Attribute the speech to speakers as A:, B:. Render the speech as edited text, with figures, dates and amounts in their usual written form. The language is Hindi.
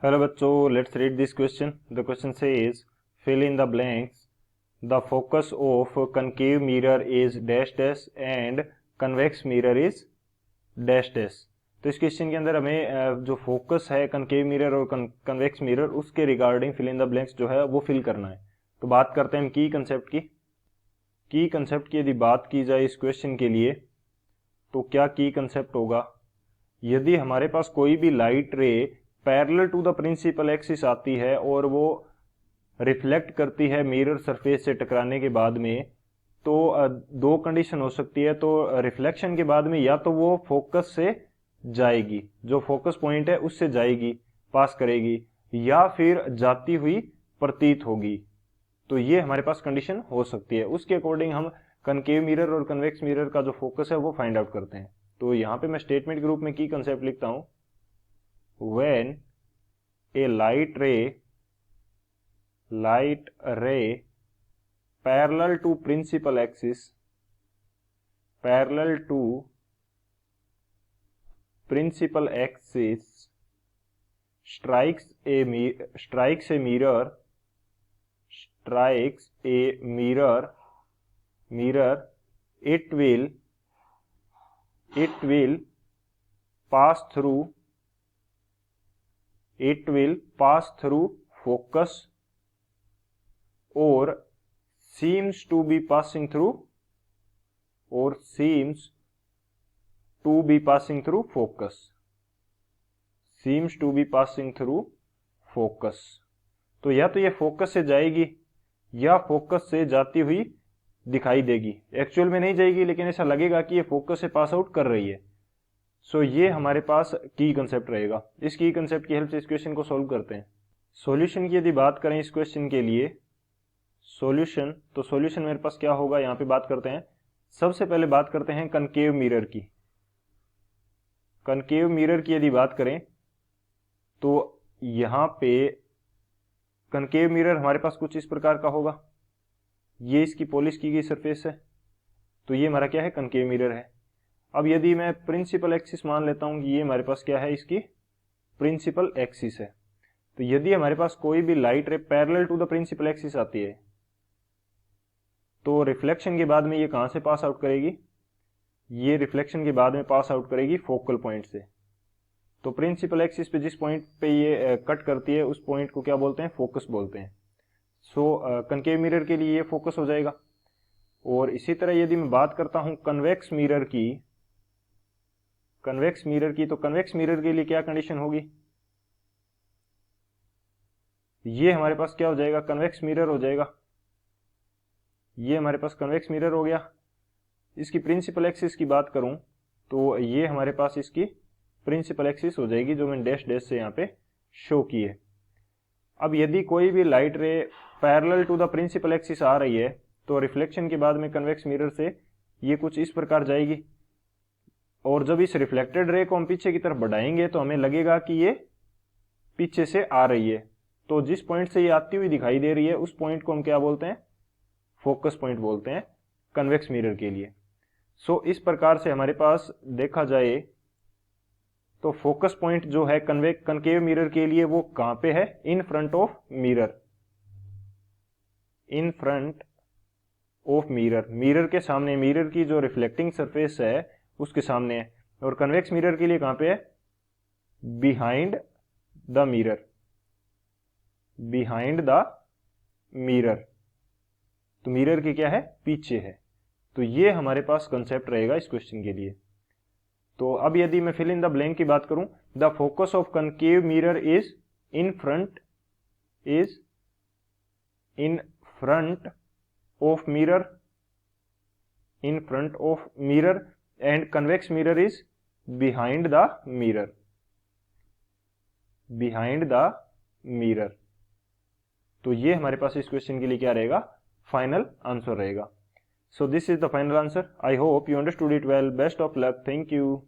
A: हेलो बच्चों, let's read this question. The question says fill in the blanks. The focus of concave mirror is dash dash and convex mirror is dash dash. तो इस क्वेश्चन के अंदर हमें जो फोकस है कनकेव मिरर और कन्वेक्स मिरर उसके regarding fill in the blanks जो है वो फिल करना है. तो बात करते हैं हम की कंसेप्ट की यदि बात की जाए इस क्वेश्चन के लिए तो क्या की कंसेप्ट होगा. यदि हमारे पास कोई भी light ray parallel to the principal axis आती है और वो रिफ्लेक्ट करती है मिरर सरफेस से टकराने के बाद में, तो दो कंडीशन हो सकती है. तो रिफ्लेक्शन के बाद में या तो वो फोकस से जाएगी, जो फोकस पॉइंट है उससे जाएगी, पास करेगी, या फिर जाती हुई प्रतीत होगी. तो ये हमारे पास कंडीशन हो सकती है. उसके अकॉर्डिंग हम कनकेव मिरर और कन्वेक्स मिरर का जो फोकस है वो फाइंड आउट करते हैं. तो यहां पे मैं स्टेटमेंट के रूप में की कंसेप्ट लिखता हूं. When A light ray parallel to principal axis strikes a mirror, it will pass through focus or seems to be passing through focus. तो या तो ये फोकस से जाएगी या फोकस से जाती हुई दिखाई देगी. एक्चुअल में नहीं जाएगी लेकिन ऐसा लगेगा कि ये फोकस से पास आउट कर रही है. सो ये हमारे पास की कंसेप्ट रहेगा. इस की कंसेप्ट की हेल्प से इस क्वेश्चन को सॉल्व करते हैं. सॉल्यूशन की यदि बात करें इस क्वेश्चन के लिए, सॉल्यूशन मेरे पास क्या होगा यहाँ पे बात करते हैं. सबसे पहले बात करते हैं कनकेव मिरर की. कनकेव मिरर की यदि बात करें तो यहाँ पे कनकेव मिरर हमारे पास कुछ इस प्रकार का होगा. ये इसकी पॉलिश की गई सरफेस है, तो ये हमारा क्या है, कनकेव मिरर है. अब यदि मैं प्रिंसिपल एक्सिस मान लेता हूं कि ये हमारे पास क्या है, इसकी प्रिंसिपल एक्सिस है. तो यदि हमारे पास कोई भी light ray parallel to the principal axis आती है तो रिफ्लेक्शन के बाद में ये कहां से पास आउट करेगी, ये रिफ्लेक्शन के बाद में पास आउट करेगी फोकल पॉइंट से. तो प्रिंसिपल एक्सिस पे जिस पॉइंट पे ये कट करती है उस पॉइंट को क्या बोलते हैं, फोकस बोलते हैं. सो कनकेव मिरर के लिए ये फोकस हो जाएगा. और इसी तरह यदि मैं बात करता हूं कन्वेक्स मिरर की, तो कन्वेक्स मिरर के लिए क्या कंडीशन होगी, ये हमारे पास क्या हो जाएगा, कन्वेक्स मिरर हो जाएगा. ये हमारे पास कन्वेक्स मिरर हो गया. इसकी प्रिंसिपल एक्सिस की बात करूं तो ये हमारे पास इसकी प्रिंसिपल एक्सिस हो जाएगी, जो मैंने डैश डैश से यहाँ पे शो की है. अब यदि कोई भी light ray parallel to the principal axis आ रही है तो रिफ्लेक्शन के बाद में कन्वेक्स मिरर से ये कुछ इस प्रकार जाएगी. और जब इस रिफ्लेक्टेड रे को हम पीछे की तरफ बढ़ाएंगे तो हमें लगेगा कि ये पीछे से आ रही है. तो जिस पॉइंट से ये आती हुई दिखाई दे रही है उस पॉइंट को हम क्या बोलते हैं, फोकस पॉइंट बोलते हैं कन्वेक्स मिरर के लिए. सो इस प्रकार से हमारे पास देखा जाए तो फोकस पॉइंट जो है कनकेव मिरर के लिए वो कहां पे है, in front of mirror, mirror के सामने, मिरर की जो रिफ्लेक्टिंग सरफेस है उसके सामने है. और कन्वेक्स मिरर के लिए कहां पे है, बिहाइंड द मिरर. तो मिरर के क्या है, पीछे है. तो ये हमारे पास कंसेप्ट रहेगा इस क्वेश्चन के लिए. तो अब यदि मैं फिल इन द ब्लैंक की बात करूं, the focus of concave mirror is in front of mirror and convex mirror is behind the mirror. तो ये हमारे पास इस क्वेश्चन के लिए क्या रहेगा, फाइनल आंसर रहेगा. So this is the final answer. I hope you understood it well. Best of luck. Thank you.